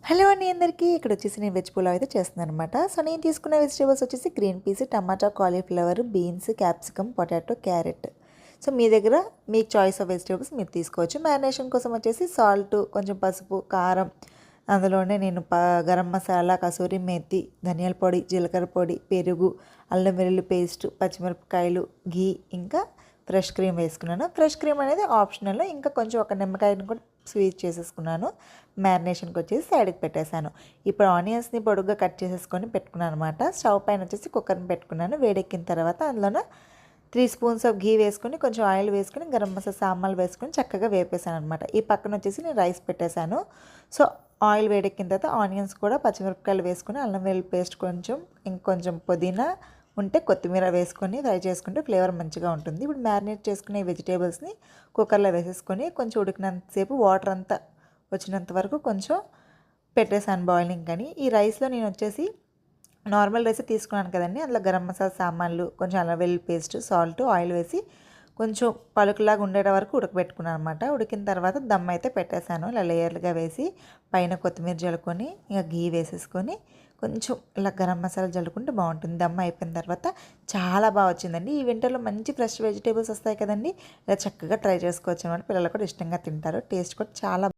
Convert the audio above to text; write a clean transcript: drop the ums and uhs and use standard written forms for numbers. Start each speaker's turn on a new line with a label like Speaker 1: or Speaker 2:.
Speaker 1: Hello అండి అందరికీ. ఇక్కడ వచ్చేసి నేను వెజ్ పులావ్ అయితే చేస్తున్నాను అనమాట. సో నేను తీసుకున్న వెజిటేబుల్స్ వచ్చేసి green peas, tomato, cauliflower, beans, capsicum, potato, carrot. So మీ దగ్గర మీకు చాయిస్ ఆఫ్ వెజిటేబుల్స్ మీరు తీసుకోవచ్చు. మ్యారినేషన్ కోసం వచ్చేసి సాల్ట్, కొంచెం పసుపు, కారం, అందులోనే నేను గరం మసాలా, కసూరి మేతి, ధనియాల పొడి, జీలకర్ర పొడి, పెరుగు, అల్లం వెల్లుల్లి పేస్ట్, పచ్చిమిరపకాయలు, ఘీ, ఇంకా ఫ్రెష్ క్రీమ్ వేసుకున్నాను. ఫ్రెష్ క్రీమ్ అనేది ఆప్షనల్. ఇంకా కొంచెం ఒక నిమ్మకాయని కూడా స్వీట్ చేసేసుకున్నాను. మ్యారినేషన్కి వచ్చేసి సైడ్కి పెట్టేశాను. ఇప్పుడు ఆనియన్స్ని పొడుగ్గా కట్ చేసేసుకొని పెట్టుకున్నాను అనమాట. స్టవ్ పైన వచ్చేసి కుక్కర్ని పెట్టుకున్నాను. వేడెక్కిన తర్వాత అందులోన 3 స్పూన్స్ ఆఫ్ ఘీ వేసుకొని, కొంచెం ఆయిల్ వేసుకొని, గరం మసాలా సామాన్లు వేసుకొని చక్కగా వేపేసాను అనమాట. ఈ పక్కన వచ్చేసి నేను రైస్ పెట్టేశాను. సో ఆయిల్ వేడెక్కిన తర్వాత ఆనియన్స్ కూడా, పచ్చిమిరపకాయలు వేసుకొని, అల్లం వెల్లుల్లి పేస్ట్ కొంచెం, ఇంకొంచెం పుదీనా ఉంటే కొత్తిమీర వేసుకొని ఫ్రై చేసుకుంటే ఫ్లేవర్ మంచిగా ఉంటుంది. ఇప్పుడు మ్యారినేట్ చేసుకునే వెజిటేబుల్స్ని కుక్కర్లో వేసేసుకొని కొంచెం ఉడికినంతసేపు వాటర్ అంతా వచ్చినంత వరకు కొంచెం పెట్టేసాను బాయిలింగ్. కానీ ఈ రైస్లో నేను వచ్చేసి నార్మల్ రైస్ తీసుకున్నాను కదండి, అందులో గరం మసాలా సామాన్లు, కొంచెం అల్లం వెల్లుల్లి పేస్ట్, సాల్ట్, ఆయిల్ వేసి కొంచెం పలుకులాగా ఉండేట వరకు ఉడకబెట్టుకున్నాను అనమాట. ఉడికిన తర్వాత దమ్ అయితే పెట్టేశాను. ఇలా లేయర్లుగా వేసి పైన కొత్తిమీర జల్లుకొని, ఇక ఘీ వేసేసుకొని కొంచెం ఇలా గరం మసాలా జల్లుకుంటే బాగుంటుంది. దమ్ అయిపోయిన తర్వాత చాలా బాగా వచ్చిందండి. ఈ వింటర్లో మంచి ఫ్రెష్ వెజిటేబుల్స్ వస్తాయి కదండి, ఇలా చక్కగా ట్రై చేసుకోవచ్చు అనమాట. పిల్లలు కూడా ఇష్టంగా తింటారు. టేస్ట్ కూడా చాలా